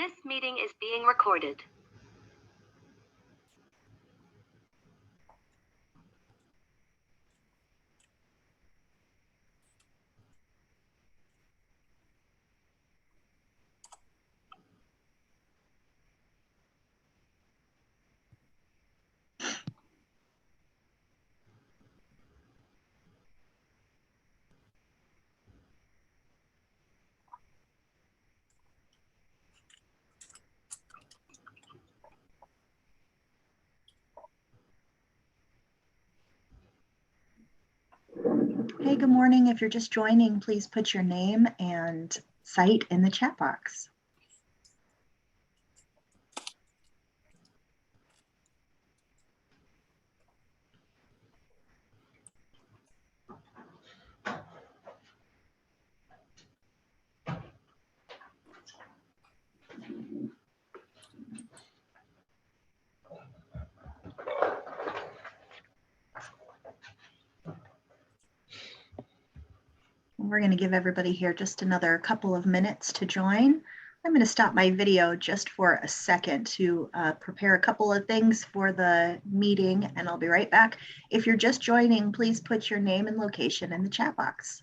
This meeting is being recorded. Hey, good morning. If you're just joining, please put your name and site in the chat box. We're going to give everybody here just another couple of minutes to join. I'm going to stop my video just for a second to prepare a couple of things for the meeting, and I'll be right back. If you're just joining, please put your name and location in the chat box.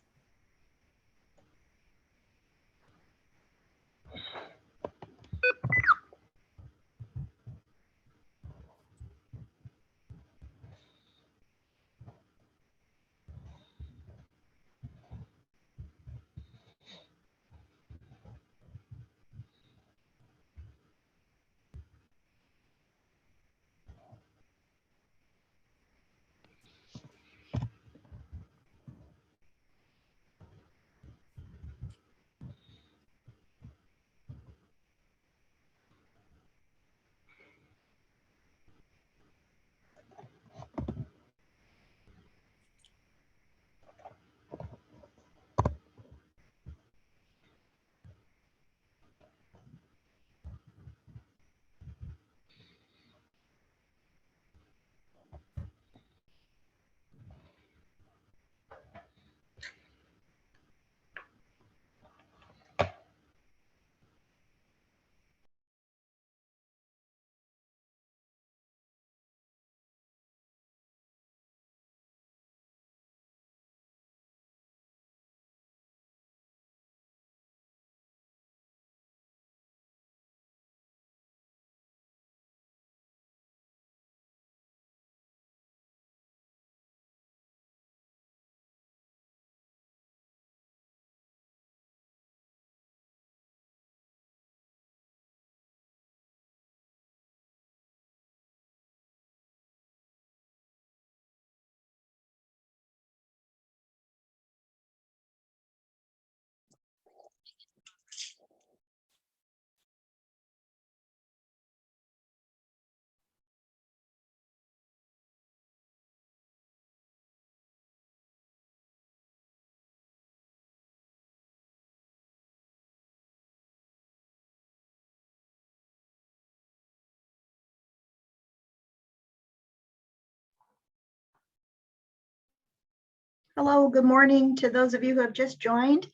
Hello, good morning to those of you who have just joined.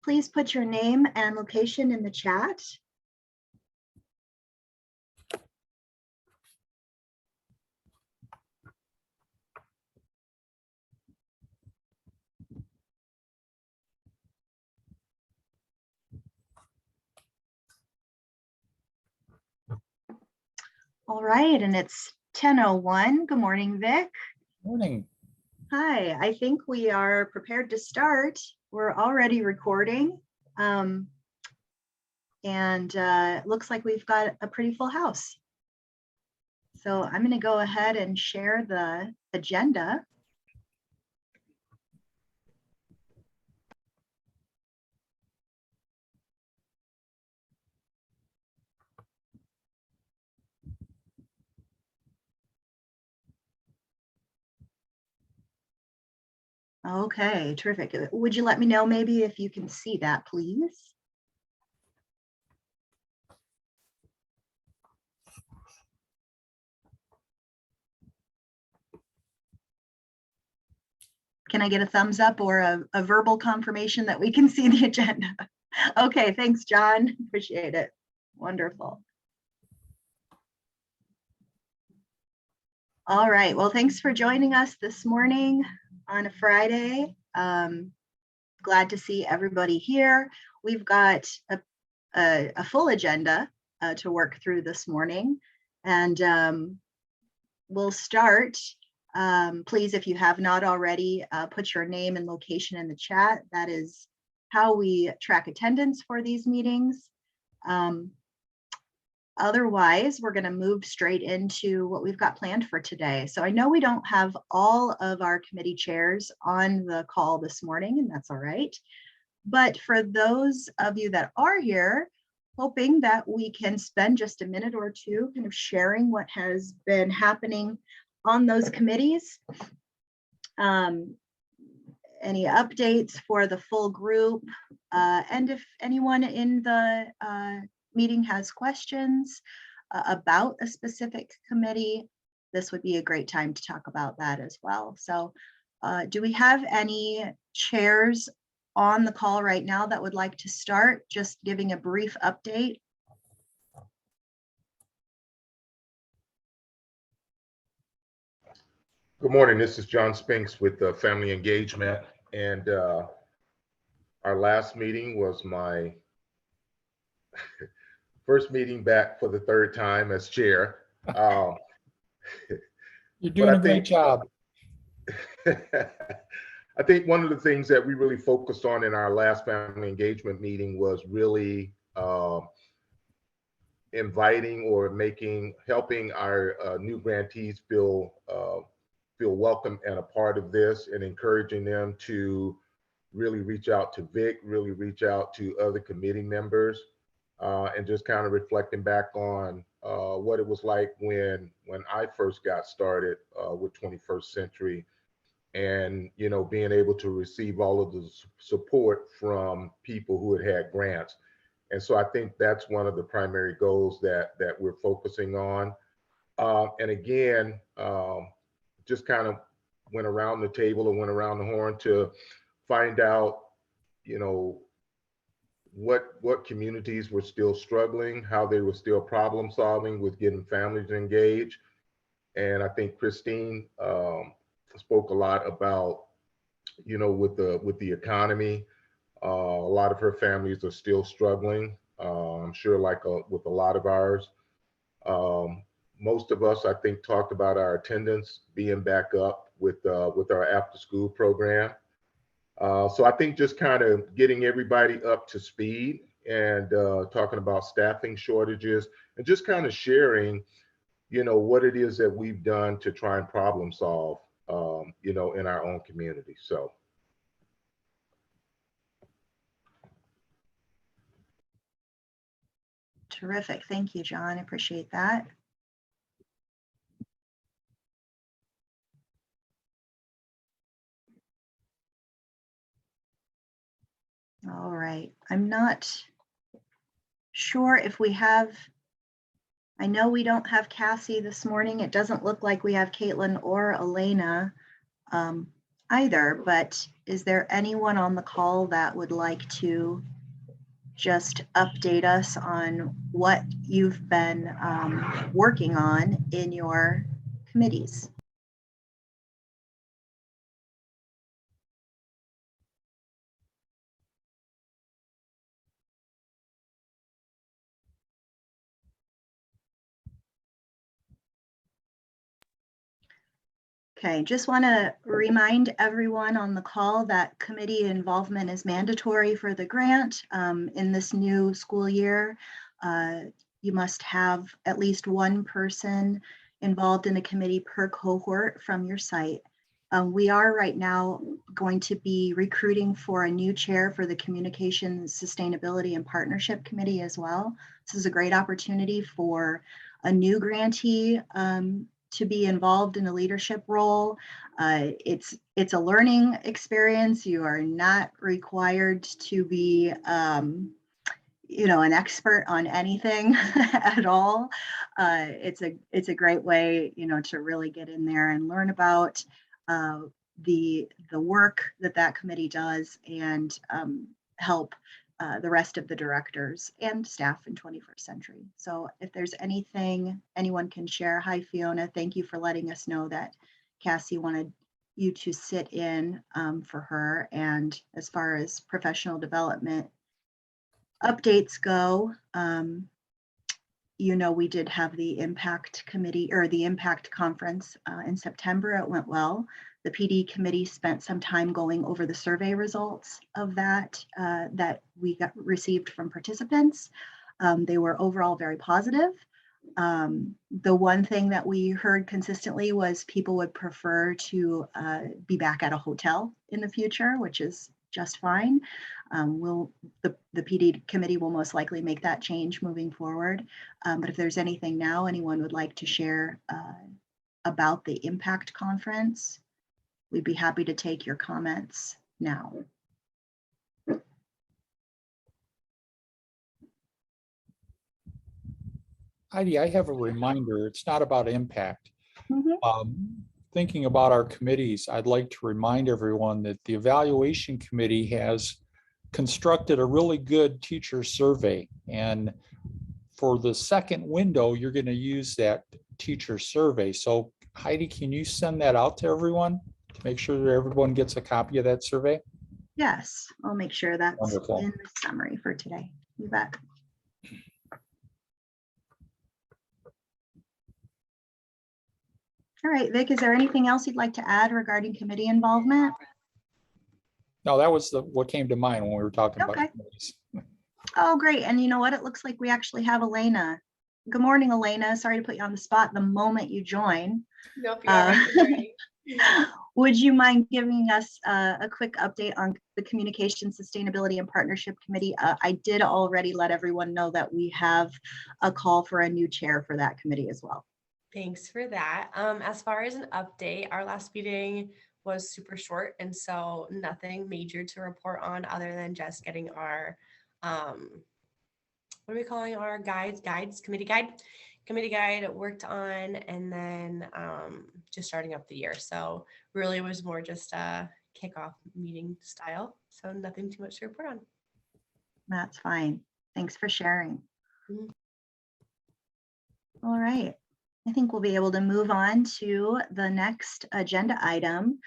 Please put your name and location in the chat. All right, and it's 10:01. Good morning, Vic. Morning. Hi, I think we are prepared to start. We're already recording. It looks like we've got a pretty full house. So I'm going to go ahead and share the agenda. Okay, terrific. Would you let me know maybe if you can see that, please? Can I get a thumbs up or a verbal confirmation that we can see the agenda? Okay, thanks, John. Appreciate it. Wonderful. All right, well, thanks for joining us this morning on a Friday. Glad to see everybody here. We've got a full agenda to work through this morning, and we'll start. Please, if you have not already, put your name and location in the chat. That is how we track attendance for these meetings. Otherwise, we're going to move straight into what we've got planned for today. So I know we don't have all of our committee chairs on the call this morning, and that's all right. But for those of you that are here, hoping that we can spend just a minute or two kind of sharing what has been happening on those committees. Any updates for the full group, and if anyone in the meeting has questions about a specific committee, this would be a great time to talk about that as well. So do we have any chairs on the call right now that would like to start just giving a brief update? Good morning, this is John Spinks with Family Engagement, and our last meeting was my first meeting back for the third time as chair. You're doing a great job. I think one of the things that we really focused on in our last family engagement meeting was really inviting or helping our new grantees feel welcome and a part of this, and encouraging them to really reach out to Vic, really reach out to other committee members, and just kind of reflecting back on what it was like when I first got started with 21st Century, and being able to receive all of the support from people who had grants. And so I think that's one of the primary goals that we're focusing on. And again, just kind of went around the table and went around the horn to find out, what communities were still struggling, how they were still problem solving with getting families engaged. And I think Christine spoke a lot about, with the economy, a lot of her families are still struggling. I'm sure with a lot of ours. Most of us, I think, talked about our attendance being back up with our after school program. So I think just kind of getting everybody up to speed and talking about staffing shortages and just kind of sharing, what it is that we've done to try and problem solve, in our own community. So. Terrific. Thank you, John. I appreciate that. All right. I'm not sure if we have, I know we don't have Cassie this morning. It doesn't look like we have Caitlin or Elena either, but is there anyone on the call that would like to just update us on what you've been working on in your committees? Okay, just want to remind everyone on the call that committee involvement is mandatory for the grant. In this new school year, you must have at least one person involved in a committee per cohort from your site. We are right now going to be recruiting for a new chair for the Communications, Sustainability, and Partnership Committee as well. This is a great opportunity for a new grantee to be involved in a leadership role. It's a learning experience. You are not required to be an expert on anything at all. It's a great way, to really get in there and learn about the work that committee does, and help the rest of the directors and staff in 21st Century. So if there's anything anyone can share, hi Fiona, thank you for letting us know that Cassie wanted you to sit in for her. And as far as professional development updates go, you know, we did have the impact committee or the impact conference in September. It went well. The PD committee spent some time going over the survey results of that that we received from participants. They were overall very positive. The one thing that we heard consistently was people would prefer to be back at a hotel in the future, which is just fine. The PD committee will most likely make that change moving forward. But if there's anything now anyone would like to share about the impact conference, we'd be happy to take your comments now. Heidi, I have a reminder. It's not about impact. Mhm. Thinking about our committees, I'd like to remind everyone that the evaluation committee has constructed a really good teacher survey. And for the second window, you're going to use that teacher survey. So Heidi, can you send that out to everyone to make sure that everyone gets a copy of that survey? Yes, I'll make sure that's Wonderful. in the summary for today. You bet. All right, Vic, is there anything else you'd like to add regarding committee involvement? No, that was what came to mind when we were talking about Okay. committees. Oh, great. And you know what? It looks like we actually have Elena. Good morning, Elena. Sorry to put you on the spot the moment you join. Nope, you're all right. Good morning. Would you mind giving us a quick update on the Communication, Sustainability, and Partnership Committee? I did already let everyone know that we have a call for a new chair for that committee as well. Thanks for that. As far as an update, our last meeting was super short, and so nothing major to report on other than just getting our what are we calling our committee guide worked on, and then just starting up the year. So really it was more just a kickoff meeting style. So nothing too much to report on. That's fine. Thanks for sharing. Mhm. All right. I think we'll be able to move on to the next agenda item,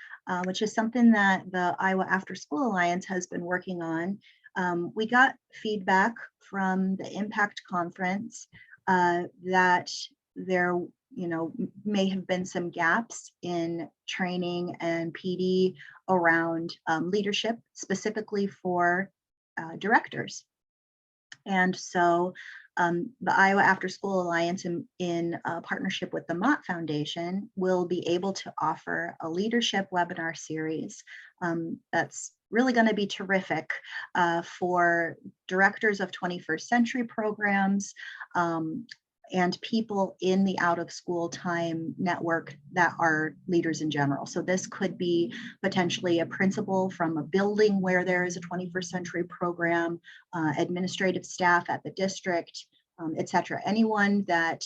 which is something that the Iowa After School Alliance has been working on. We got feedback from the Impact Conference that there, may have been some gaps in training and PD around leadership, specifically for directors. And so the Iowa After School Alliance in partnership with the Mott Foundation will be able to offer a leadership webinar series that's really going to be terrific for directors of 21st century programs and people in the out of school time network that are leaders in general. So this could be potentially a principal from a building where there is a 21st century program, administrative staff at the district, et cetera. Anyone that,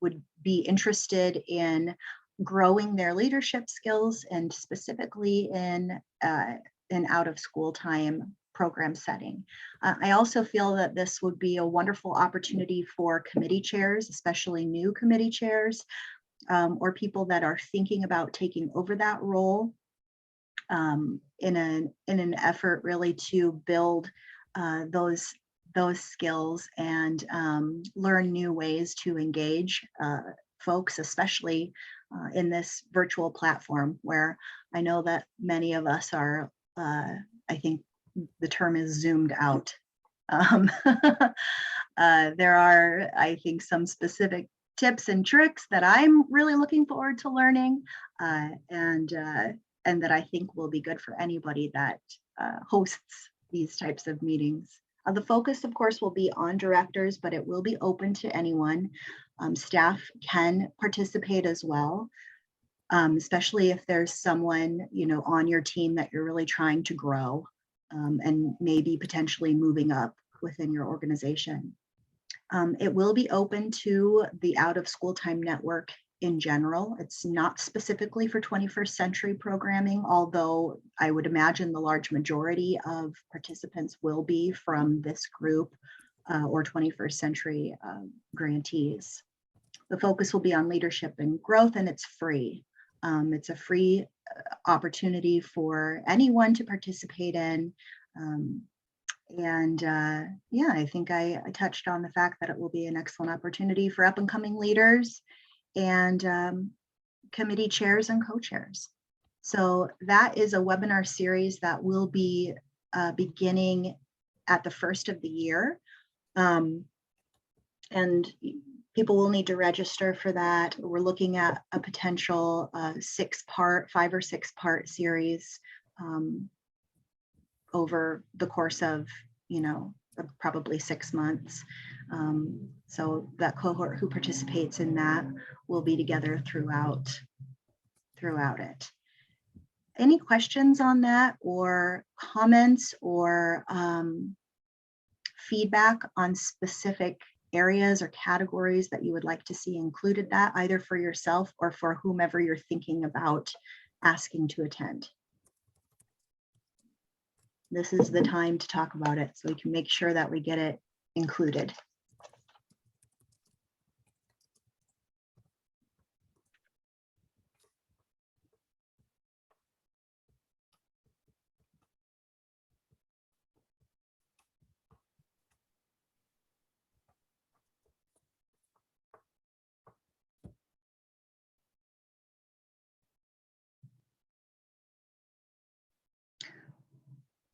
would be interested in growing their leadership skills and specifically in an out of school time program setting. I also feel that this would be a wonderful opportunity for committee chairs, especially new committee chairs, or people that are thinking about taking over that role in an effort really to build those skills and learn new ways to engage folks, especially in this virtual platform where I know that many of us are, I think the term is zoomed out. There are, I think, some specific tips and tricks that I'm really looking forward to learning and that I think will be good for anybody that hosts these types of meetings. The focus, of course, will be on directors, but it will be open to anyone. Staff can participate as well, especially if there's someone, on your team that you're really trying to grow and maybe potentially moving up within your organization. It will be open to the out of school time network in general. It's not specifically for 21st century programming, although I would imagine the large majority of participants will be from this group or 21st century grantees. The focus will be on leadership and growth, and it's free. It's a free opportunity for anyone to participate in. Yeah, I think I touched on the fact that it will be an excellent opportunity for up and coming leaders and committee chairs and co-chairs. So that is a webinar series that will be beginning at the first of the year. And people will need to register for that. We're looking at a potential 5 or 6 part series over the course of, probably 6 months. So that cohort who participates in that will be together throughout it. Any questions on that, or comments, or feedback on specific areas or categories that you would like to see included, that either for yourself or for whomever you're thinking about asking to attend? This is the time to talk about it so we can make sure that we get it included.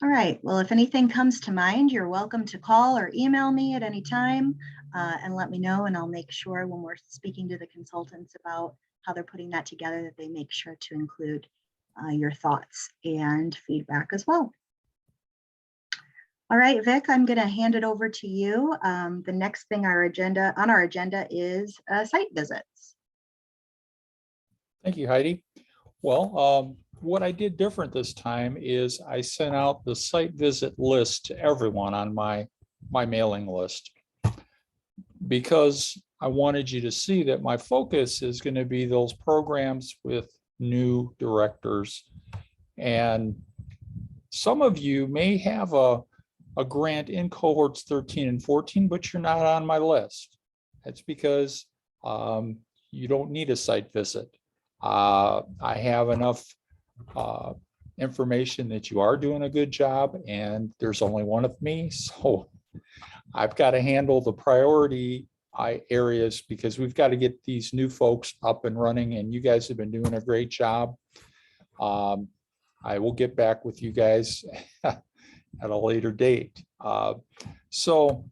All right, well, if anything comes to mind, you're welcome to call or email me at any time and let me know, and I'll make sure when we're speaking to the consultants about how they're putting that together that they make sure to include your thoughts and feedback as well. All right, Vic, I'm going to hand it over to you. The next thing on our agenda is site visits. Thank you, Heidi. Well, what I did different this time is I sent out the site visit list to everyone on my mailing list, because I wanted you to see that my focus is going to be those programs with new directors. And some of you may have a grant in cohorts 13 and 14, but you're not on my list. That's because you don't need a site visit. I have enough information that you are doing a good job, and there's only one of me, so I've got to handle the priority areas because we've got to get these new folks up and running, and you guys have been doing a great job. I will get back with you guys at a later date. So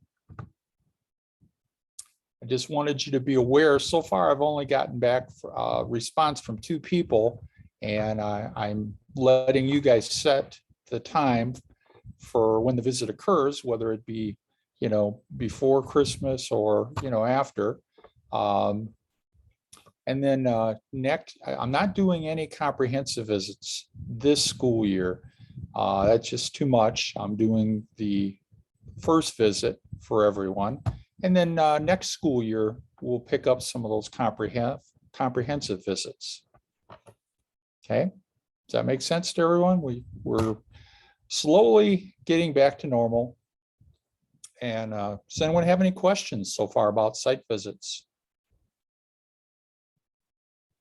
I just wanted you to be aware. So far, I've only gotten back a response from 2 people, and I'm letting you guys set the time for when the visit occurs, whether it be, before Christmas or, after. And then next, I'm not doing any comprehensive visits this school year. That's just too much. I'm doing the first visit for everyone. And then next school year, we'll pick up some of those comprehensive visits. Okay, does that make sense to everyone? We're slowly getting back to normal. And does anyone have any questions so far about site visits?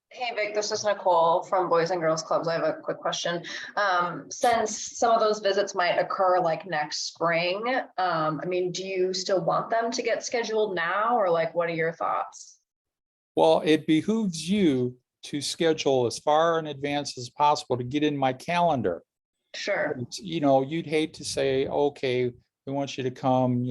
Hey Vic, this is Nicole from Boys and Girls Clubs. I have a quick question. Since some of those visits might occur like next spring, do you still want them to get scheduled now, or what are your thoughts? Well, it behooves you to schedule as far in advance as possible to get in my calendar. Sure. You'd hate to say, okay, we want you to come,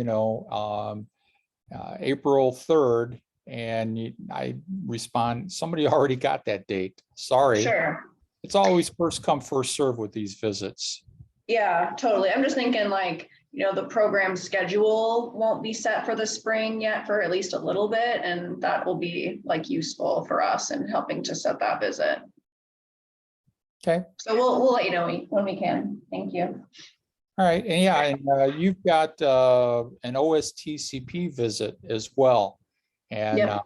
April 3rd. And I respond, somebody already got that date. Sorry. Sure. It's always first come, first serve with these visits. Yeah, totally. I'm just thinking the program schedule won't be set for the spring yet for at least a little bit. And that will be useful for us in helping to set that visit. Okay. So we'll let you know when we can. Thank you. All right. And yeah, and you've got an OSTCP visit as well. And yep.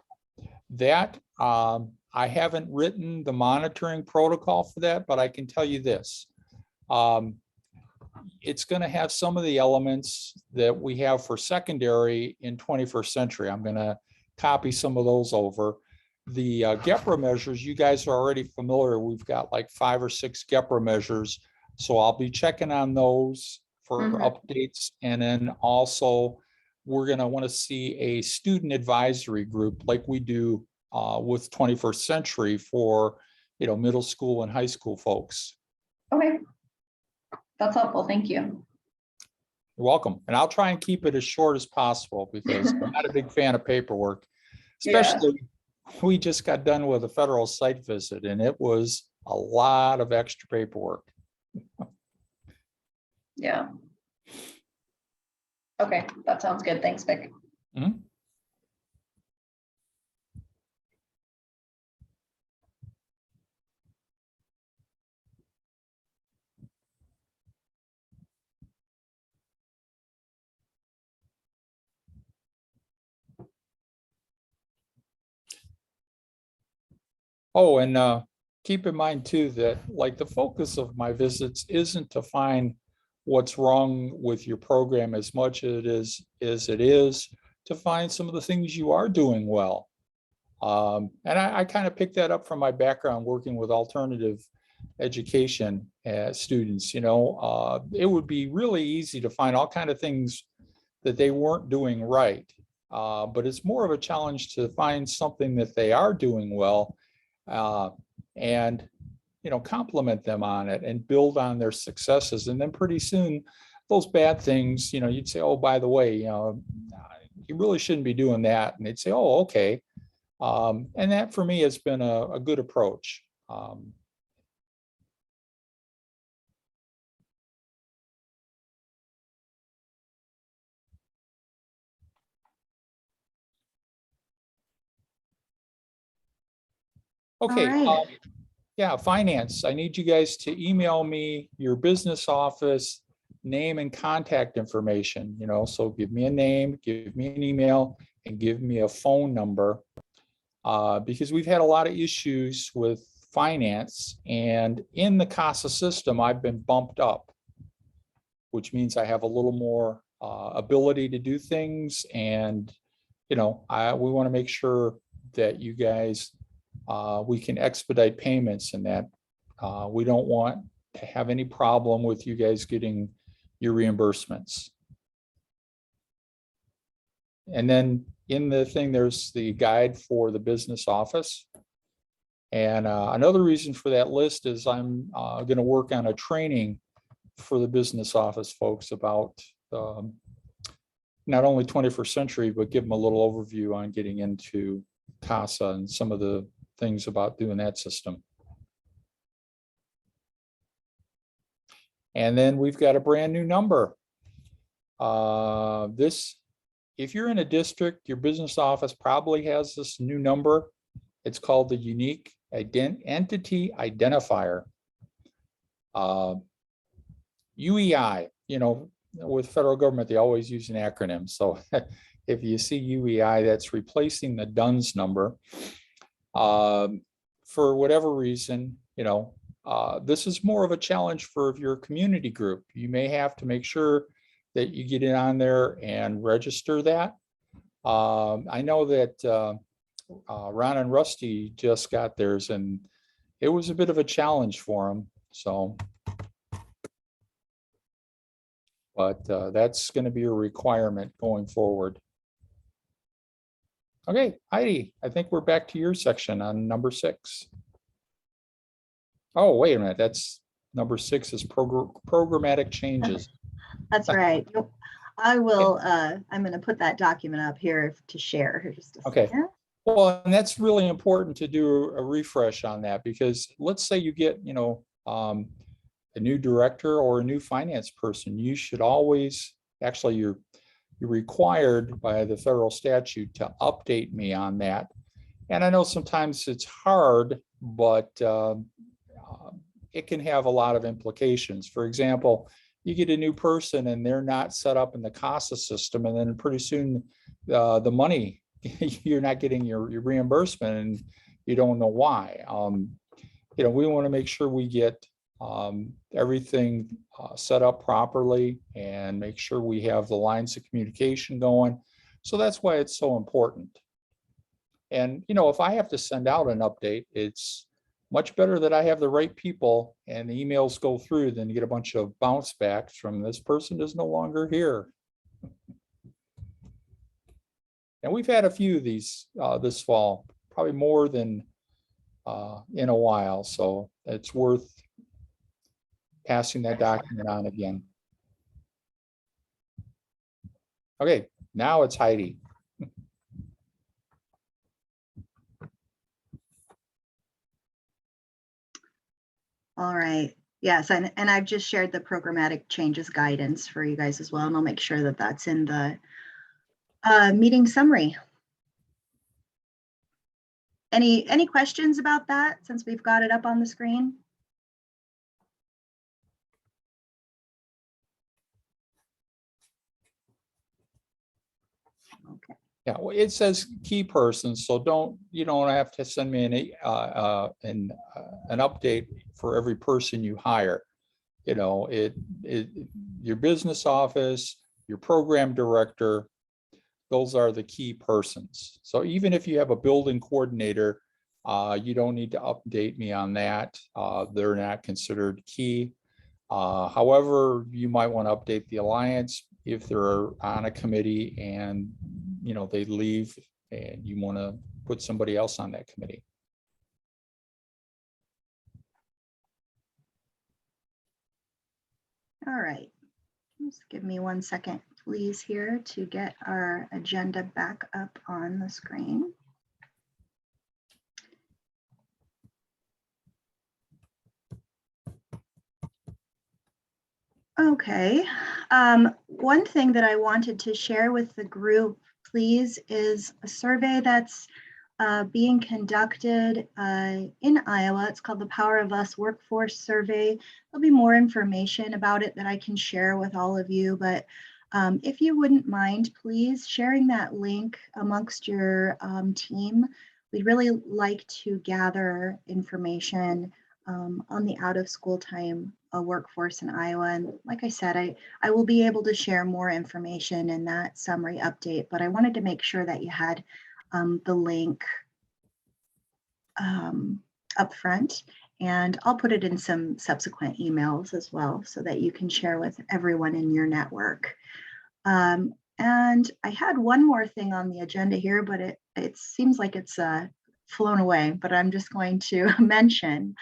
That I haven't written the monitoring protocol for that, but I can tell you this. It's going to have some of the elements that we have for secondary in 21st century. I'm going to copy some of those over. The GEPRA measures, you guys are already familiar. We've got like 5 or 6 GEPRA measures. So I'll be checking on those for updates. And then also we're going to want to see a student advisory group like we do with 21st century for, middle school and high school folks. Okay. That's helpful. Thank you. You're welcome. And I'll try and keep it as short as possible because I'm not a big fan of paperwork, especially we just got done with a federal site visit and it was a lot of extra paperwork. Yeah. Okay, that sounds good. Thanks, Vic. Mhm. Oh, and keep in mind too, that like the focus of my visits isn't to find what's wrong with your program as much as it is to find some of the things you are doing well. And I kind of picked that up from my background working with alternative education students. It would be really easy to find all kinds of things that they weren't doing right. But it's more of a challenge to find something that they are doing well and compliment them on it and build on their successes. And then pretty soon those bad things, you'd say, oh, by the way, you really shouldn't be doing that. And they'd say, oh, okay. And that for me has been a good approach. Okay. All right. Yeah, finance. I need you guys to email me your business office name and contact information, so give me a name, give me an email, and give me a phone number. Because we've had a lot of issues with finance, and in the CASA system, I've been bumped up, which means I have a little more ability to do things. And, we want to make sure that you guys, we can expedite payments and that we don't want to have any problem with you guys getting your reimbursements. And then in the thing, there's the guide for the business office. And another reason for that list is I'm going to work on a training for the business office folks about not only 21st century, but give them a little overview on getting into CASA and some of the things about doing that system. And then we've got a brand new number. If you're in a district, your business office probably has this new number. It's called the Unique Entity Identifier. UEI, with federal government, they always use an acronym. So if you see UEI, that's replacing the DUNS number. For whatever reason, this is more of a challenge for your community group. You may have to make sure that you get it on there and register that. I know that Ron and Rusty just got theirs and it was a bit of a challenge for them. So, but that's going to be a requirement going forward. Okay, Heidi, I think we're back to your section on number 6. Oh, wait a minute. That's number 6 is programmatic changes. That's right. I will, I'm going to put that document up here to share here just a Okay. second. Well, and that's really important to do a refresh on that, because let's say you get, a new director or a new finance person, you should always, actually you're required by the federal statute to update me on that. And I know sometimes it's hard, but it can have a lot of implications. For example, you get a new person and they're not set up in the CASA system, and then pretty soon the money, you're not getting your reimbursement, and you don't know why. You know, we want to make sure we get everything set up properly and make sure we have the lines of communication going. So that's why it's so important. And, you know, if I have to send out an update, it's much better that I have the right people and the emails go through than to get a bunch of bounce backs from this person is no longer here. And we've had a few of these this fall, probably more than in a while. So it's worth passing that document on again. Okay, now it's Heidi. All right. Yes, and I've just shared the programmatic changes guidance for you guys as well, and I'll make sure that that's in the meeting summary. Any questions about that since we've got it up on the screen? Okay. Yeah, well, it says key person, so you don't have to send me an update for every person you hire. You know, your business office, your program director, those are the key persons. So even if you have a building coordinator, you don't need to update me on that. They're not considered key. However, you might want to update the alliance if they're on a committee and, you know, they leave and you want to put somebody else on that committee. All right. Just give me 1 second, please, here to get our agenda back up on the screen. Okay. One thing that I wanted to share with the group, please, is a survey that's being conducted in Iowa. It's called the Power of Us Workforce Survey. There'll be more information about it that I can share with all of you, but if you wouldn't mind, please sharing that link amongst your team. We'd really like to gather information on the out of school time workforce in Iowa. And like I said, I will be able to share more information in that summary update, but I wanted to make sure that you had the link up front, and I'll put it in some subsequent emails as well so that you can share with everyone in your network. And I had one more thing on the agenda here, but it seems like it's flown away, but I'm just going to mention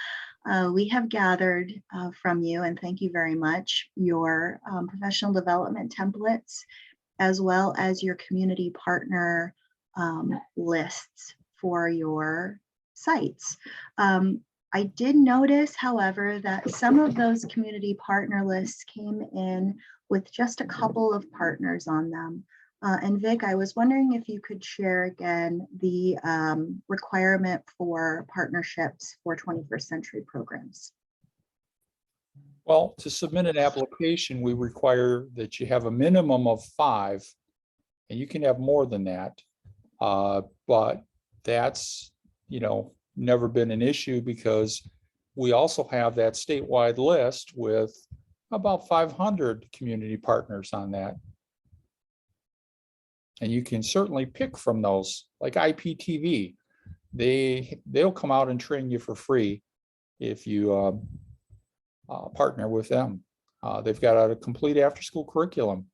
we have gathered from you, and thank you very much, your professional development templates, as well as your community partner lists for your sites. I did notice, however, that some of those community partner lists came in with just a couple of partners on them. And Vic, I was wondering if you could share again the requirement for partnerships for 21st century programs. Well, to submit an application, we require that you have a minimum of 5, and you can have more than that. But that's, you know, never been an issue because we also have that statewide list with about 500 community partners on that. And you can certainly pick from those, like IPTV. They'll come out and train you for free if you partner with them. They've got a complete after-school curriculum.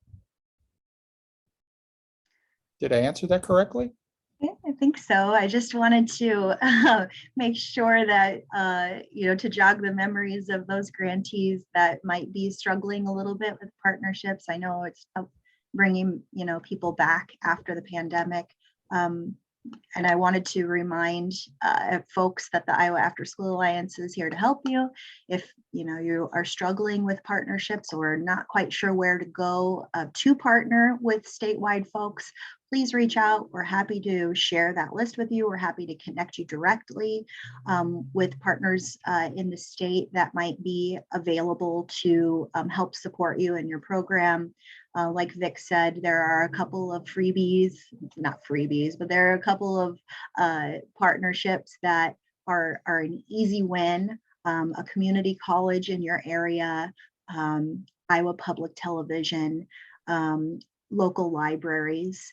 Did I answer that correctly? Yeah, I think so. I just wanted to make sure that, you know, to jog the memories of those grantees that might be struggling a little bit with partnerships. I know it's bringing, you know, people back after the pandemic. And I wanted to remind folks that the Iowa After School Alliance is here to help you. If you know you are struggling with partnerships or not quite sure where to go to partner with statewide folks, please reach out. We're happy to share that list with you. We're happy to connect you directly with partners in the state that might be available to help support you in your program. Like Vic said, there are a couple of freebies, not freebies, but there are a couple of partnerships that are an easy win. A community college in your area, Iowa Public Television, local libraries,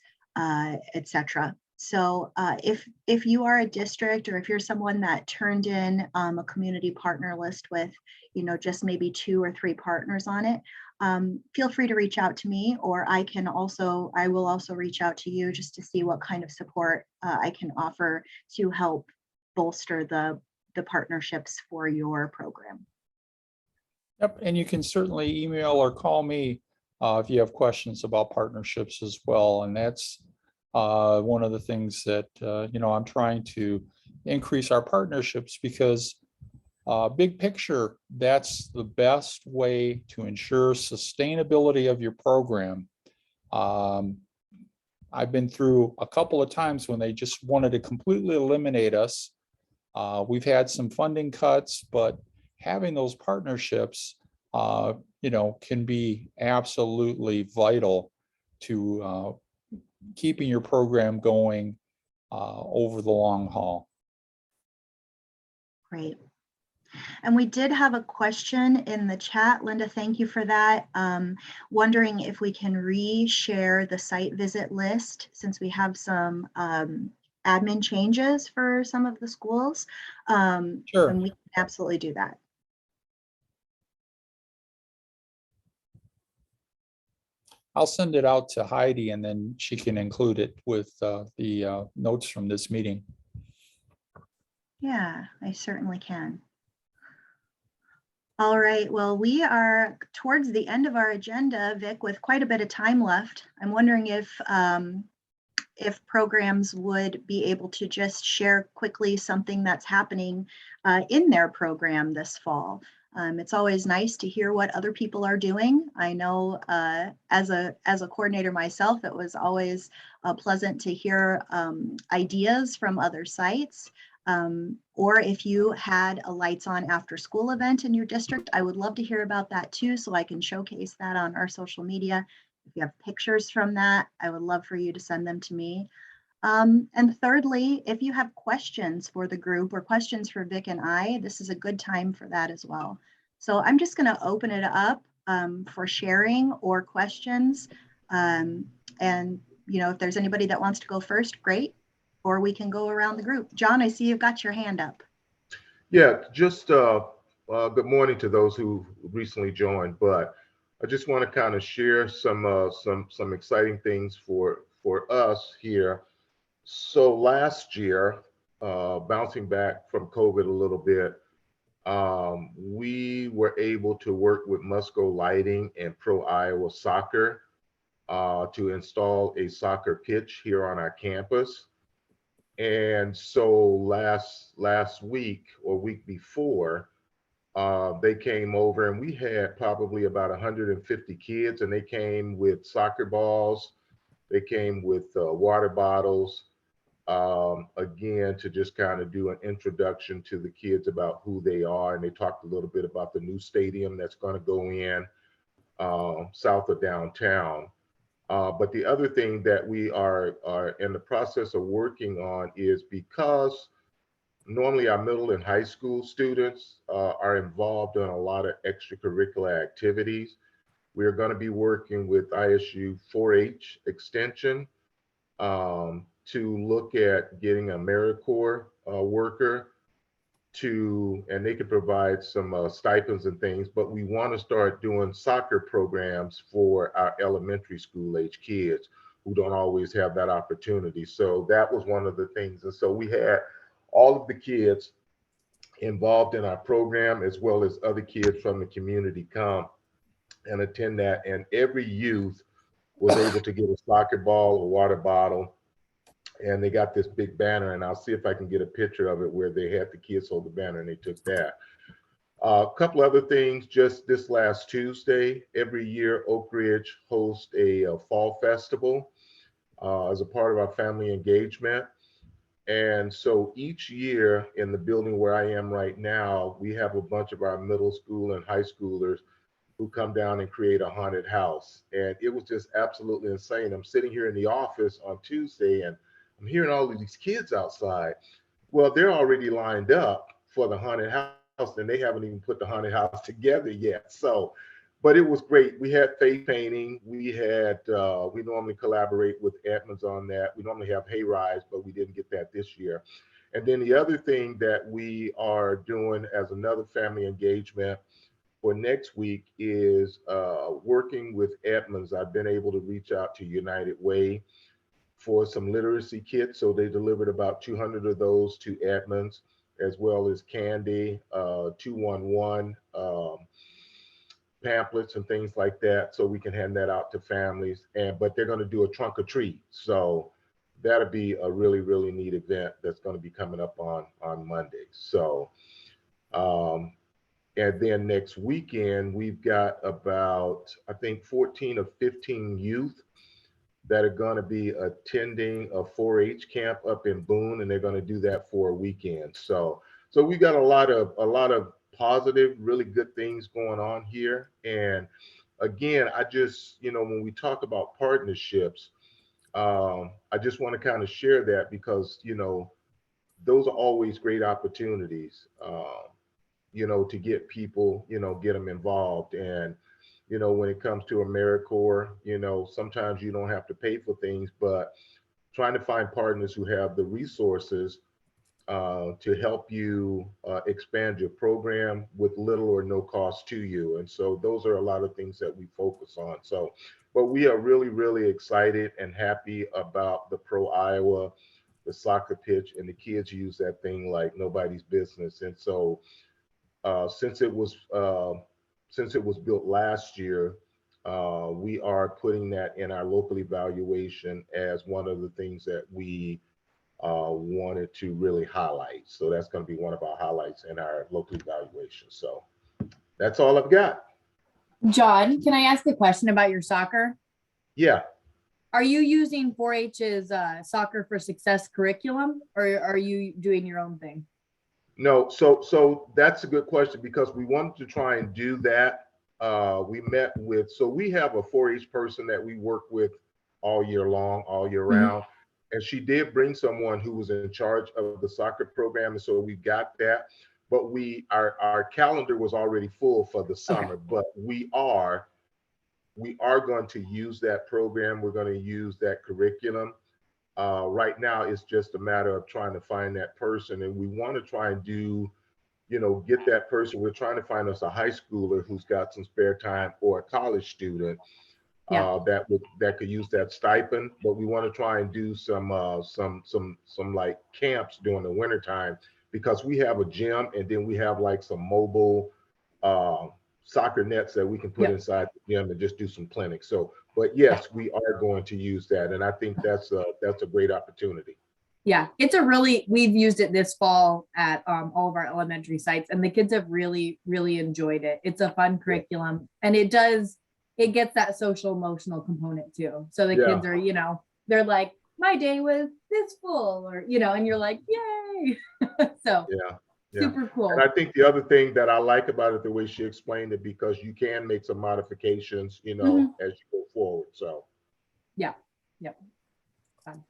etc. So if you are a district, or if you're someone that turned in a community partner list with, just maybe 2 or 3 partners on it, feel free to reach out to me, or I will also reach out to you just to see what kind of support I can offer to help bolster the partnerships for your program. Yep, and you can certainly email or call me if you have questions about partnerships as well. And that's one of the things that, I'm trying to increase our partnerships, because big picture, that's the best way to ensure sustainability of your program. I've been through a couple of times when they just wanted to completely eliminate us. We've had some funding cuts, but having those partnerships, can be absolutely vital to keeping your program going over the long haul. Great. And we did have a question in the chat. Linda, thank you for that. Wondering if we can re-share the site visit list, since we have some admin changes for some of the schools. Sure. And we can absolutely do that. I'll send it out to Heidi, and then she can include it with the notes from this meeting. Yeah, I certainly can. All right, well, we are towards the end of our agenda, Vic, with quite a bit of time left. I'm wondering if programs would be able to just share quickly something that's happening in their program this fall. It's always nice to hear what other people are doing. I know as a coordinator myself, it was always pleasant to hear ideas from other sites. Or if you had a Lights On After School event in your district, I would love to hear about that too, so I can showcase that on our social media. If you have pictures from that, I would love for you to send them to me. And thirdly, if you have questions for the group or questions for Vic and I, this is a good time for that as well. So I'm just going to open it up for sharing or questions. And, if there's anybody that wants to go first, great. Or we can go around the group. John, I see you've got your hand up. Yeah, just good morning to those who recently joined, but I just want to kind of share some exciting things for us here. So last year, bouncing back from COVID a little bit, we were able to work with Musco Lighting and Pro Iowa Soccer to install a soccer pitch here on our campus. And so last week or week before, they came over, and we had probably about 150 kids, and they came with soccer balls. They came with water bottles, again, to just kind of do an introduction to the kids about who they are. And they talked a little bit about the new stadium that's going to go in south of downtown. But the other thing that we are in the process of working on is, because normally our middle and high school students are involved in a lot of extracurricular activities, we are going to be working with ISU 4-H Extension to look at getting a AmeriCorps worker and they could provide some stipends and things, but we want to start doing soccer programs for our elementary school age kids who don't always have that opportunity. So that was one of the things. And so we had all of the kids involved in our program, as well as other kids from the community, come and attend that. And every youth was able to get a soccer ball, a water bottle, and they got this big banner, and I'll see if I can get a picture of it where they had the kids hold the banner and they took that. A couple other things, just this last Tuesday, every year Oak Ridge hosts a fall festival as a part of our family engagement. And so each year in the building where I am right now, we have a bunch of our middle school and high schoolers who come down and create a haunted house. And it was just absolutely insane. I'm sitting here in the office on Tuesday and I'm hearing all of these kids outside. Well, they're already lined up for the haunted house and they haven't even put the haunted house together yet. So, but it was great. We had face painting. We normally collaborate with Edmonds on that. We normally have hay rides, but we didn't get that this year. And then the other thing that we are doing as another family engagement for next week is working with Edmonds. I've been able to reach out to United Way for some literacy kits. So they delivered about 200 of those to Edmonds, as well as candy, 211 pamphlets and things like that. So we can hand that out to families. But they're going to do a trunk or treat. So that'll be a really, really neat event that's going to be coming up on Monday. So, and then next weekend, we've got about, I think, 14 or 15 youth that are going to be attending a 4-H camp up in Boone, and they're going to do that for a weekend. So we got a lot of positive, really good things going on here. And again, I just, when we talk about partnerships, I just want to kind of share that because, those are always great opportunities, to get people, get them involved. And, when it comes to AmeriCorps, sometimes you don't have to pay for things, but trying to find partners who have the resources to help you expand your program with little or no cost to you. And so those are a lot of things that we focus on. So, but we are really, really excited and happy about the Pro Iowa, the soccer pitch, and the kids use that thing like nobody's business. And so since it was built last year, we are putting that in our local evaluation as one of the things that we wanted to really highlight. So that's going to be one of our highlights in our local evaluation. So that's all I've got. John, can I ask a question about your soccer? Yeah. Are you using 4-H's Soccer for Success curriculum, or are you doing your own thing? No, so that's a good question because we wanted to try and do that. We have a 4-H person that we work with all year long, all year round. And she did bring someone who was in charge of the soccer program. And so we got that, but our calendar was already full for the summer, but we are going to use that program. We're going to use that curriculum. Right now, it's just a matter of trying to find that person. And we want to try and get that person. We're trying to find us a high schooler who's got some spare time or a college student that could use that stipend. But we want to try and do some like camps during the wintertime because we have a gym and then we have like some mobile soccer nets that we can put inside the gym and just do some clinics. So, but yes, we are going to use that. And I think that's a great opportunity. Yeah, we've used it this fall at all of our elementary sites, and the kids have really, really enjoyed it. It's a fun curriculum, and it gets that social emotional component too. So the kids are, they're like, my day was this full, or, and you're like, yay. So super cool. And I think the other thing that I like about it, the way she explained it, because you can make some modifications, as you go forward. So. Yeah. Yep. Fun.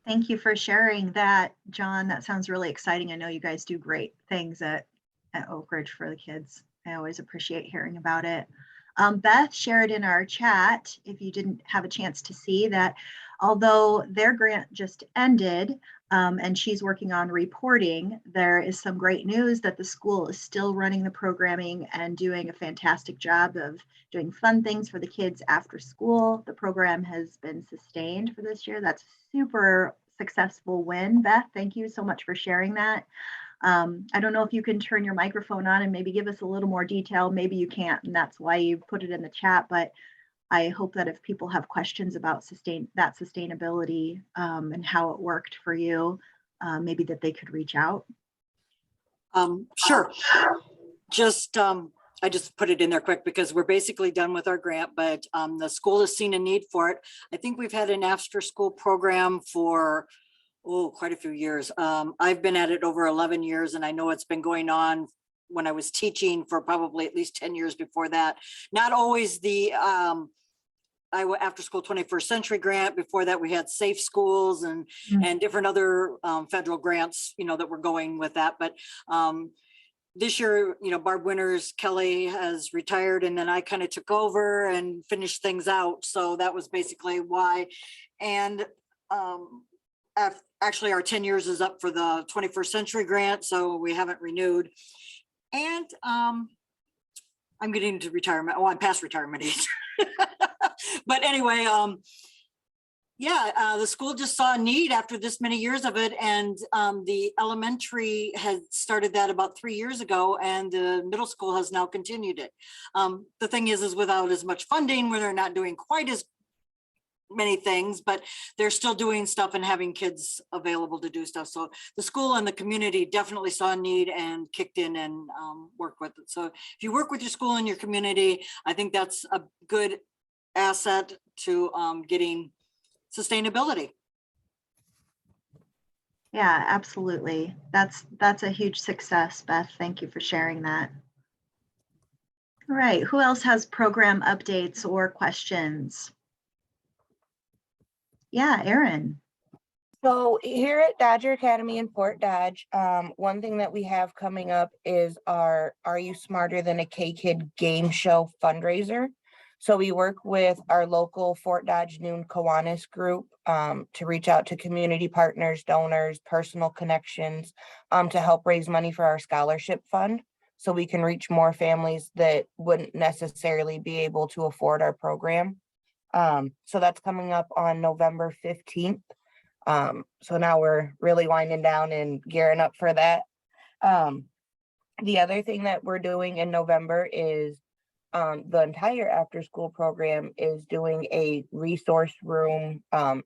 Thank you for sharing that, John. That sounds really exciting. I know you guys do great things at Oak Ridge for the kids. I always appreciate hearing about it. Beth shared in our chat, if you didn't have a chance to see, that although their grant just ended and she's working on reporting, there is some great news that the school is still running the programming and doing a fantastic job of doing fun things for the kids after school. The program has been sustained for this year. That's a super successful win. Beth, thank you so much for sharing that. I don't know if you can turn your microphone on and maybe give us a little more detail. Maybe you can't, and that's why you put it in the chat, but I hope that if people have questions about sustainability and how it worked for you, maybe that they could reach out. Sure. I just put it in there quick because we're basically done with our grant, but the school has seen a need for it. I think we've had an after school program for quite a few years. I've been at it over 11 years, and I know it's been going on when I was teaching for probably at least 10 years before that. Not always the after school 21st century grant. Before that, we had safe schools and different other federal grants, you know, that were going with that. But this year, you know, Barb Winters, Kelly has retired, and then I kind of took over and finished things out. So that was basically why. And actually our 10 years is up for the 21st century grant, so we haven't renewed. And I'm getting to retirement. Oh, I'm past retirement age. But anyway, yeah, the school just saw a need after this many years of it, and the elementary had started that about 3 years ago, and the middle school has now continued it. The thing is without as much funding, where they're not doing quite as many things, but they're still doing stuff and having kids available to do stuff. So the school and the community definitely saw a need and kicked in and worked with it. So if you work with your school and your community, I think that's a good asset to getting sustainability. Yeah, absolutely. That's a huge success, Beth. Thank you for sharing that. All right, who else has program updates or questions? Yeah, Erin. So here at Dodger Academy in Fort Dodge, one thing that we have coming up is our Are You Smarter Than a K-Kid game show fundraiser. So we work with our local Fort Dodge Noon Kiwanis group to reach out to community partners, donors, personal connections to help raise money for our scholarship fund, so we can reach more families that wouldn't necessarily be able to afford our program. So that's coming up on November 15th. So now we're really winding down and gearing up for that. The other thing that we're doing in November is the entire after school program is doing a resource room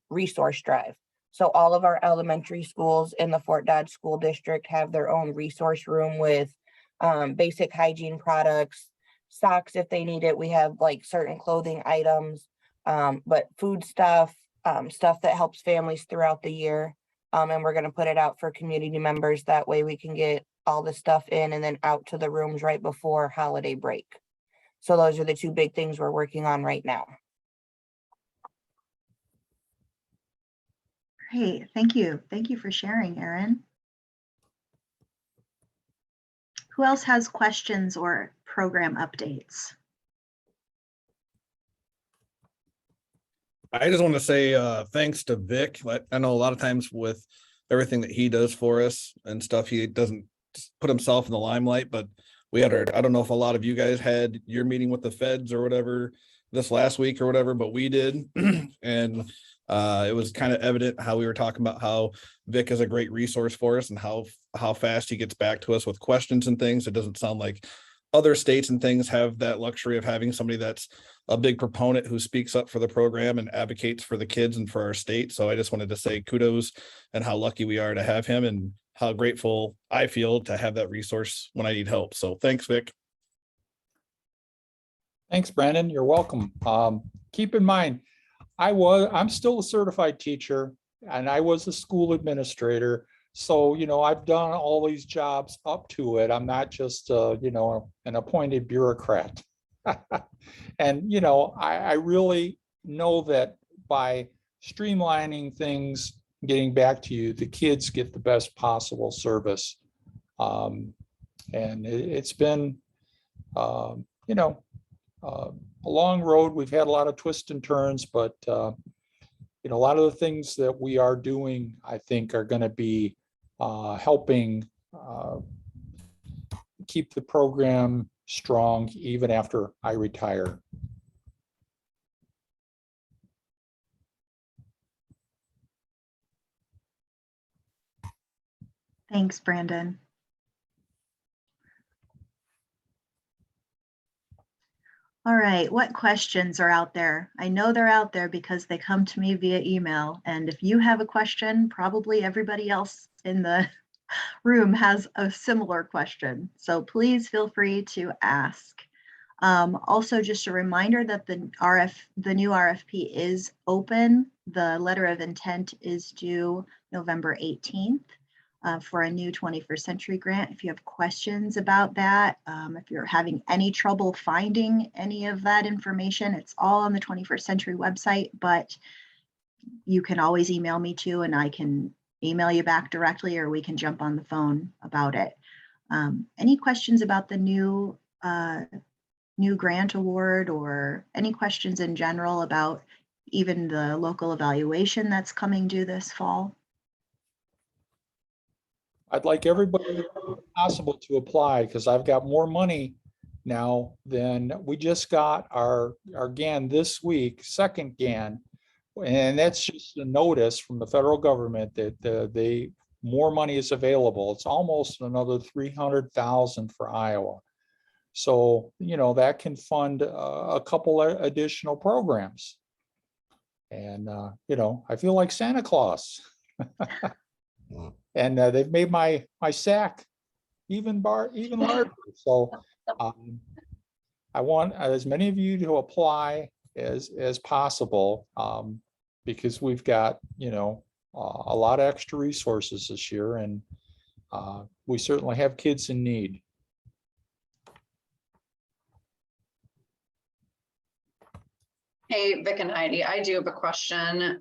resource drive. So all of our elementary schools in the Fort Dodge School District have their own resource room with basic hygiene products, socks if they need it. We have like certain clothing items, but food stuff, stuff that helps families throughout the year. And we're going to put it out for community members. That way we can get all the stuff in and then out to the rooms right before holiday break. So those are the two big things we're working on right now. Great, thank you. Thank you for sharing, Erin. Who else has questions or program updates? I just want to say thanks to Vic. I know a lot of times with everything that he does for us and stuff, he doesn't put himself in the limelight, but we had I don't know if a lot of you guys had your meeting with the feds or whatever this last week or whatever, but we did. And it was kind of evident how we were talking about how Vic is a great resource for us and how fast he gets back to us with questions and things. It doesn't sound like other states and things have that luxury of having somebody that's a big proponent who speaks up for the program and advocates for the kids and for our state. So I just wanted to say kudos and how lucky we are to have him and how grateful I feel to have that resource when I need help. So thanks, Vic. Thanks, Brandon. You're welcome. Keep in mind, I'm still a certified teacher and I was a school administrator. So, you know, I've done all these jobs up to it. I'm not just, you know, an appointed bureaucrat. And, you know, I really know that by streamlining things, getting back to you, the kids get the best possible service. And it's been, you know, a long road. We've had a lot of twists and turns, but, you know, a lot of the things that we are doing, I think, are going to be helping keep the program strong even after I retire. Thanks, Brandon. All right, what questions are out there? I know they're out there because they come to me via email. And if you have a question, probably everybody else in the room has a similar question. So please feel free to ask. Also, just a reminder that the new RFP is open. The letter of intent is due November 18th. for a new 21st Century grant. If you have questions about that, if you're having any trouble finding any of that information, it's all on the 21st Century website, but you can always email me too, and I can email you back directly, or we can jump on the phone about it. Any questions about the new grant award, or any questions in general about even the local evaluation that's coming due this fall? I'd like everybody possible to apply, because I've got more money now than we just got our GAN this week, second GAN. And that's just a notice from the federal government that more money is available. It's almost another 300,000 for Iowa. So, that can fund a couple of additional programs. And, I feel like Santa Claus. And they've made my sack even larger. So I want as many of you to apply as possible, because we've got, a lot of extra resources this year, and we certainly have kids in need. Hey, Vic and Heidi, I do have a question.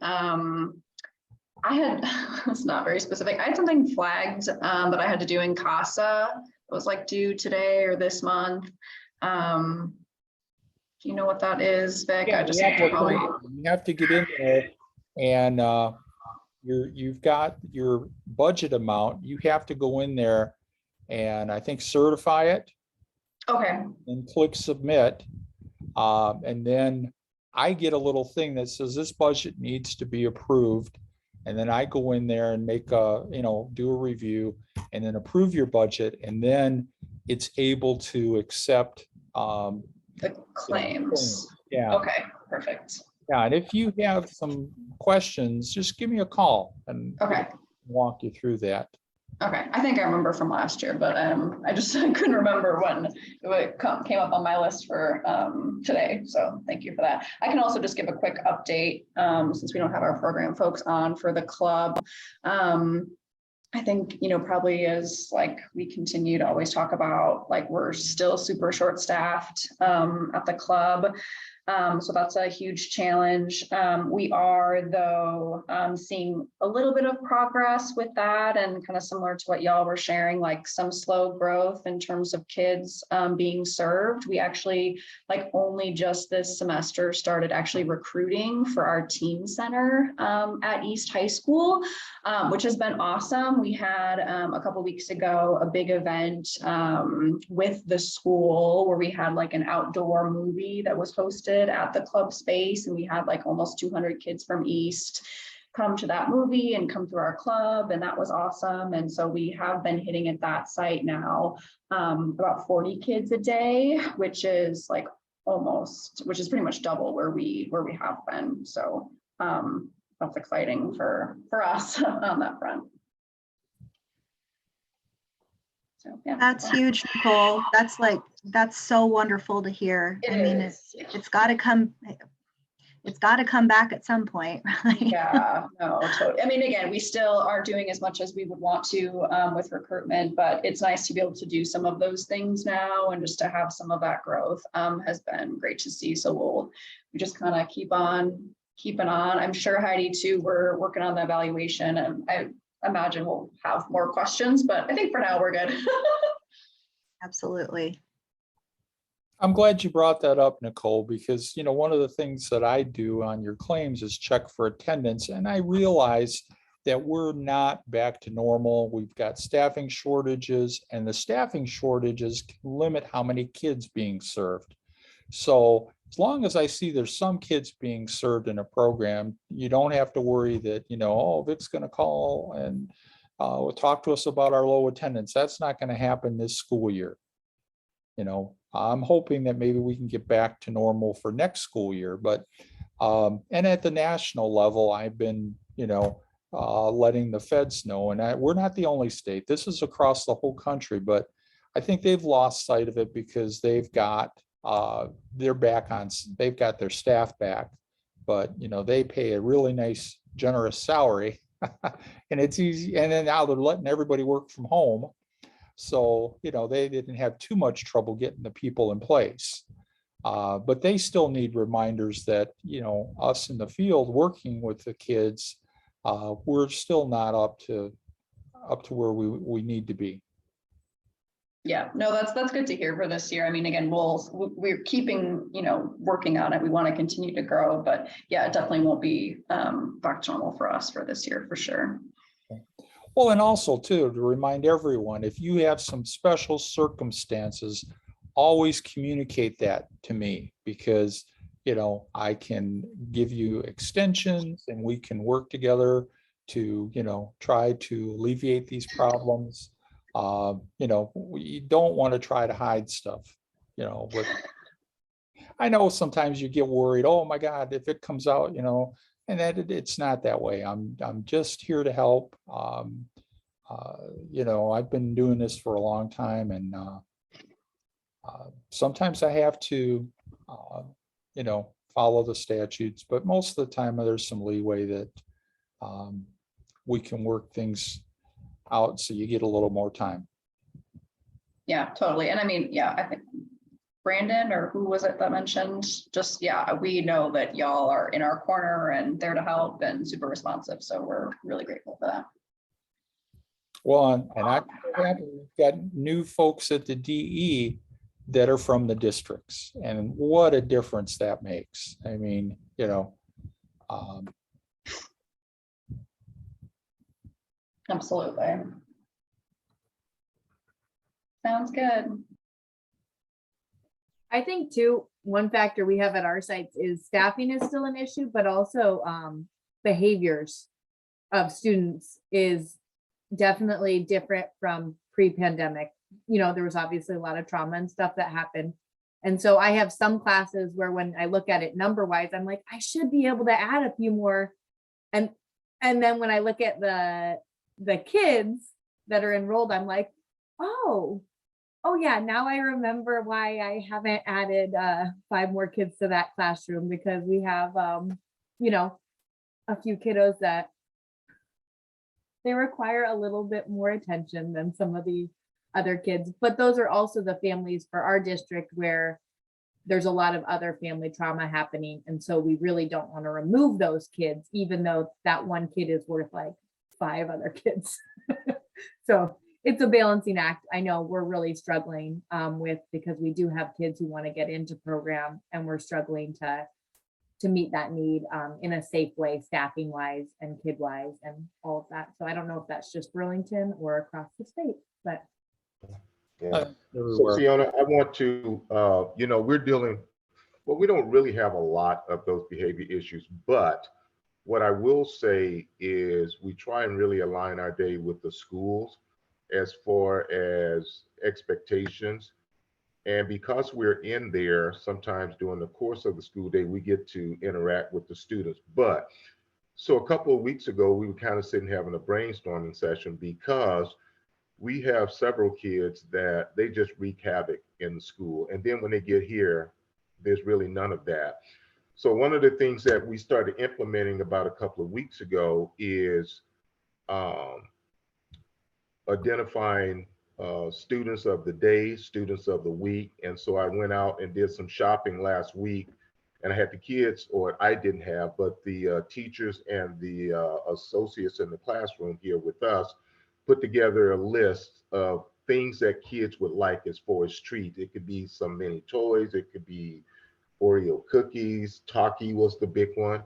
It's not very specific. I had something flagged that I had to do in CASA. It was like due today or this month. Do you know what that is, Vic? Yeah, I just you have to get in there, and you've got your budget amount. You have to go in there and I think certify it. Okay. And click submit. And then I get a little thing that says this budget needs to be approved. And then I go in there and make do a review and then approve your budget. And then it's able to accept the claims. Yeah. Okay, perfect. Yeah, and if you have some questions, just give me a call and walk you through that. Okay, I think I remember from last year, but I couldn't remember when it came up on my list for today. So thank you for that. I can also just give a quick update since we don't have our program folks on for the club. I think, probably as we continue to always talk about, we're still super short staffed at the club. So that's a huge challenge. We are, though, seeing a little bit of progress with that, and kind of similar to what y'all were sharing, some slow growth in terms of kids being served. We actually, only just this semester started actually recruiting for our teen center at East High School, which has been awesome. We had a couple weeks ago a big event with the school where we had an outdoor movie that was hosted at the club space, and we had almost 200 kids from East come to that movie and come through our club, and that was awesome. And so we have been hitting at that site now about 40 kids a day, which is pretty much double where we have been. So that's exciting for us on that front. So, yeah. That's huge, Nicole. That's so wonderful to hear. It's got to come. It's got to come back at some point, right? Yeah, no, totally. Again, we still aren't doing as much as we would want to with recruitment, but it's nice to be able to do some of those things now, and just to have some of that growth has been great to see. So we just kind of keep on keeping on. I'm sure Heidi too, we're working on the evaluation, and I imagine we'll have more questions, but I think for now we're good. Absolutely. I'm glad you brought that up, Nicole, because one of the things that I do on your claims is check for attendance, and I realize that we're not back to normal. We've got staffing shortages, and the staffing shortages can limit how many kids being served. So as long as I see there's some kids being served in a program, you don't have to worry that, Vic's going to call and will talk to us about our low attendance. That's not going to happen this school year. I'm hoping that maybe we can get back to normal for next school year. But and at the national level, I've been, letting the feds know, and we're not the only state. This is across the whole country, but I think they've lost sight of it because they've got they've got their staff back, but they pay a really nice, generous salary And it's easy. And then now they're letting everybody work from home. So, they didn't have too much trouble getting the people in place. But they still need reminders that, us in the field working with the kids, we're still not up to where we need to be. Yeah, no, that's good to hear for this year. I mean, again, we're keeping, working on it. We want to continue to grow, but yeah, it definitely won't be back to normal for us for this year, for sure. Well, and also too, to remind everyone, if you have some special circumstances, always communicate that to me, because, I can give you extensions and we can work together to, try to alleviate these problems. We don't want to try to hide stuff, but I know sometimes you get worried, oh my God, if it comes out, and that it's not that way. I'm just here to help. I've been doing this for a long time, and sometimes I have to, follow the statutes, but most of the time there's some leeway that we can work things out so you get a little more time. Yeah, totally. And I mean, yeah, I think Brandon, or who was it that mentioned, just, yeah, we know that y'all are in our corner and there to help and super responsive. So we're really grateful for that. Well, and we've got new folks at the DE that are from the districts, and what a difference that makes. I mean, absolutely. Sounds good. I think too, one factor we have at our sites is staffing is still an issue, but also behaviors of students is definitely different from pre-pandemic. There was obviously a lot of trauma and stuff that happened. And so I have some classes where when I look at it number wise, I'm like, I should be able to add a few more. And then when I look at the kids that are enrolled, I'm like, oh yeah, now I remember why I haven't added 5 more kids to that classroom, because we have, a few kiddos that they require a little bit more attention than some of the other kids. But those are also the families for our district where there's a lot of other family trauma happening. And so we really don't want to remove those kids, even though that one kid is worth like 5 other kids. So it's a balancing act. I know we're really struggling with, because we do have kids who want to get into program, and we're struggling to meet that need in a safe way, staffing wise and kid wise and all of that. So I don't know if that's just Burlington or across the state, but. Yeah. So Fiona, I want to, we're dealing, well, we don't really have a lot of those behavior issues, but what I will say is we try and really align our day with the schools as far as expectations. And because we're in there, sometimes during the course of the school day, we get to interact with the students. But so a couple of weeks ago, we were kind of sitting having a brainstorming session, because we have several kids that they just wreak havoc in the school. And then when they get here, there's really none of that. So one of the things that we started implementing about a couple of weeks ago is identifying students of the day, students of the week. And so I went out and did some shopping last week, and I had the kids, or I didn't have, but the teachers and the associates in the classroom here with us put together a list of things that kids would like as far as treats. It could be some mini toys, it could be Oreo cookies, Taki was the big one.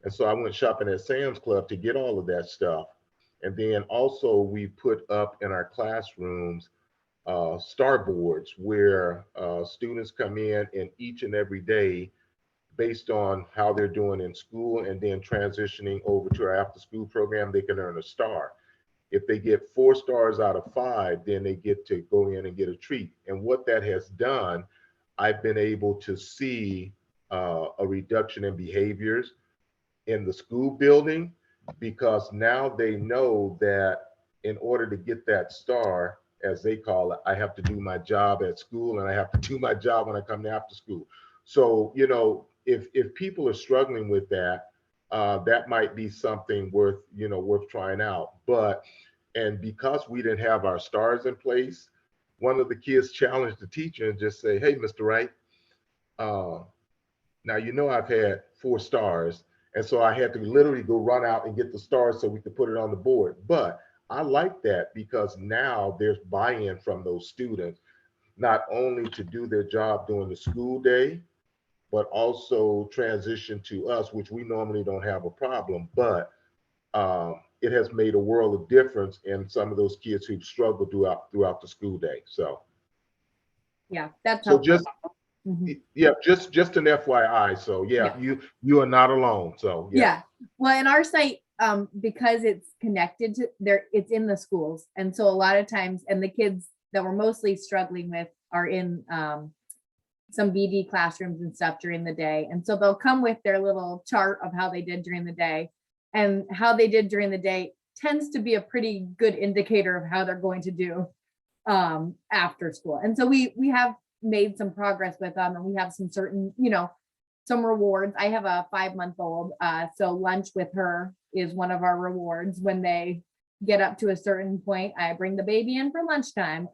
And so I went shopping at Sam's Club to get all of that stuff. And then also we put up in our classrooms star boards where students come in, and each and every day, based on how they're doing in school and then transitioning over to our after school program, they can earn a star. If they get 4 stars out of 5, then they get to go in and get a treat. And what that has done, I've been able to see a reduction in behaviors in the school building, because now they know that in order to get that star, as they call it, I have to do my job at school, and I have to do my job when I come to after school. So, if people are struggling with that, that might be something worth trying out. And because we didn't have our stars in place, one of the kids challenged the teacher and just say, "Hey, Mr. Wright, now I've had 4 stars, and so I had to literally go run out and get the stars so we could put it on the board." But I like that because now there's buy-in from those students, not only to do their job during the school day, but also transition to us, which we normally don't have a problem. But it has made a world of difference in some of those kids who've struggled throughout the school day. So Yeah, that's so helpful. just an FYI. So Yeah. you are not alone. So Yeah. Well, in our site, because it's connected to there, it's in the schools. And so a lot of times, and the kids that we're mostly struggling with are in some BD classrooms and stuff during the day. And so they'll come with their little chart of how they did during the day, and how they did during the day tends to be a pretty good indicator of how they're going to do after school. And so we have made some progress with them, and we have some certain, some rewards. I have a 5-month-old, so lunch with her is one of our rewards. When they get up to a certain point, I bring the baby in for lunchtime,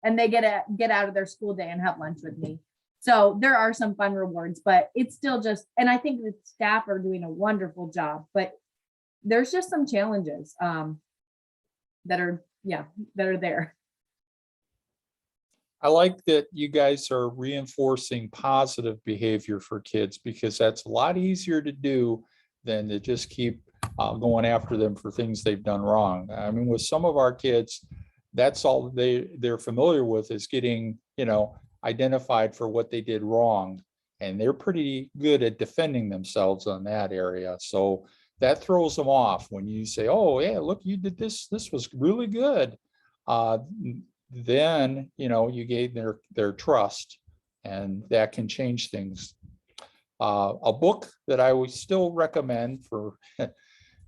and they get out of their school day and have lunch with me. So there are some fun rewards, but it's still just, and I think the staff are doing a wonderful job, but there's just some challenges that are there. I like that you guys are reinforcing positive behavior for kids, because that's a lot easier to do than to just keep going after them for things they've done wrong. I mean, with some of our kids, that's all they're familiar with is getting, identified for what they did wrong. And they're pretty good at defending themselves on that area. So that throws them off when you say, "Oh, yeah, look, you did this. This was really good." Then, you gain their trust, and that can change things. A book that I would still recommend for, and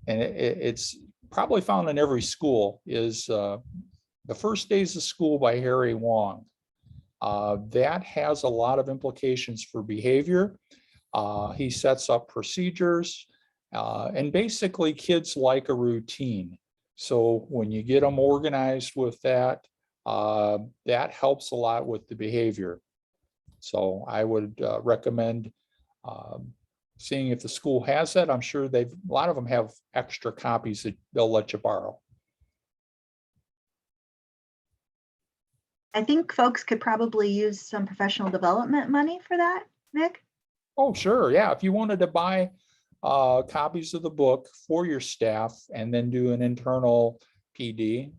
it's probably found in every school, is The First Days of School by Harry Wong. That has a lot of implications for behavior. He sets up procedures, and basically kids like a routine. So when you get them organized with that, that helps a lot with the behavior. So I would recommend seeing if the school has that. I'm sure a lot of them have extra copies that they'll let you borrow. I think folks could probably use some professional development money for that, Nick. Oh, sure. Yeah. If you wanted to buy copies of the book for your staff and then do an internal PD,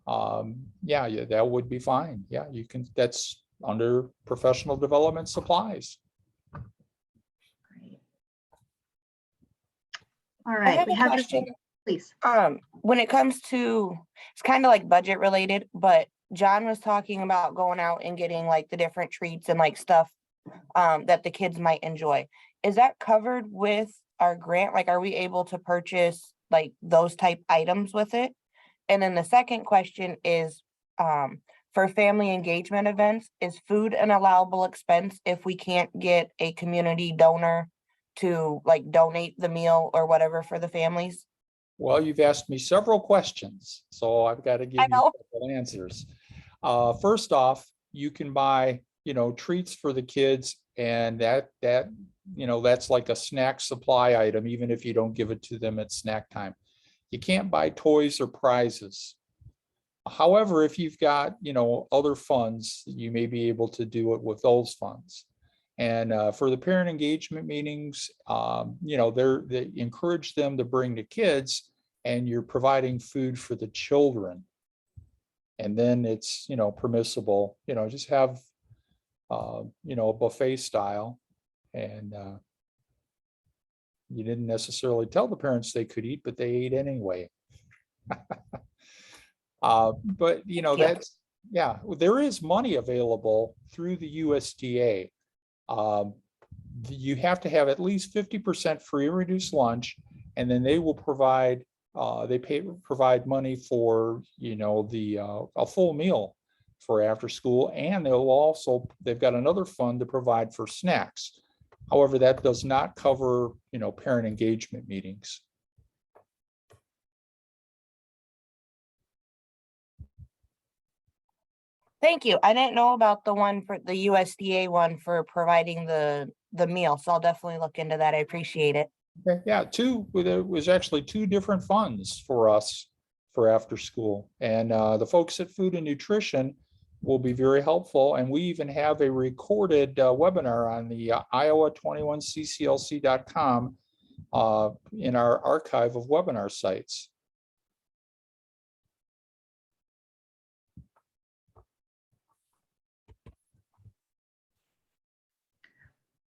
yeah, that would be fine. Yeah, you can. That's under professional development supplies. Great. All I right, have we a have question. please. When it comes to, it's kind of like budget related, but John was talking about going out and getting like the different treats and like stuff that the kids might enjoy. Is that covered with our grant? Like, are we able to purchase like those type items with it? And then the second question is, for family engagement events, is food an allowable expense if we can't get a community donor to like donate the meal or whatever for the families? Well, you've asked me several questions, so I've got to give you several answers. First off, you can buy, treats for the kids, and that's like a snack supply item, even if you don't give it to them at snack time. You can't buy toys or prizes. However, if you've got, other funds, you may be able to do it with those funds. And for the parent engagement meetings, they encourage them to bring the kids, and you're providing food for the children. And then it's, permissible, just have, a buffet style. And you didn't necessarily tell the parents they could eat, but they ate anyway. But, that's, yeah, there is money available through the USDA. You have to have at least 50% free and reduced lunch, and then they will provide provide money for a full meal for after school, and they've got another fund to provide for snacks. However, that does not cover, parent engagement meetings. Thank you. I didn't know about the one for the USDA one for providing the meal, so I'll definitely look into that. I appreciate it. Okay, yeah, there was actually 2 different funds for us for after school. And the folks at Food and Nutrition will be very helpful. And we even have a recorded webinar on the iowa21cclc.com in our archive of webinar sites.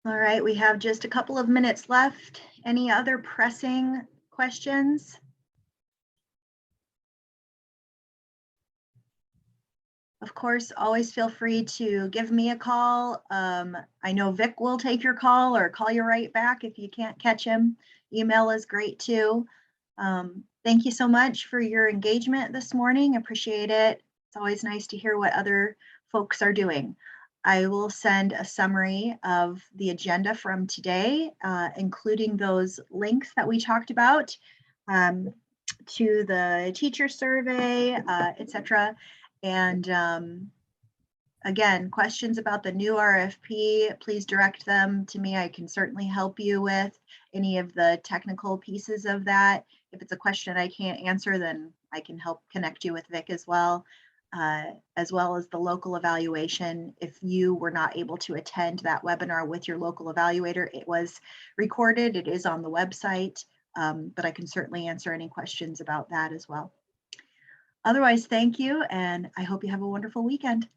All right, we have just a couple of minutes left. Any other pressing questions? Of course, always feel free to give me a call. I know Vic will take your call or call you right back if you can't catch him. Email is great too. Thank you so much for your engagement this morning. Appreciate it. It's always nice to hear what other folks are doing. I will send a summary of the agenda from today, including those links that we talked about to the teacher survey, etc. And again, questions about the new RFP, please direct them to me. I can certainly help you with any of the technical pieces of that. If it's a question I can't answer, then I can help connect you with Vic as well as the local evaluation. If you were not able to attend that webinar with your local evaluator, it was recorded, it is on the website, but I can certainly answer any questions about that as well. Otherwise, thank you, and I hope you have a wonderful weekend.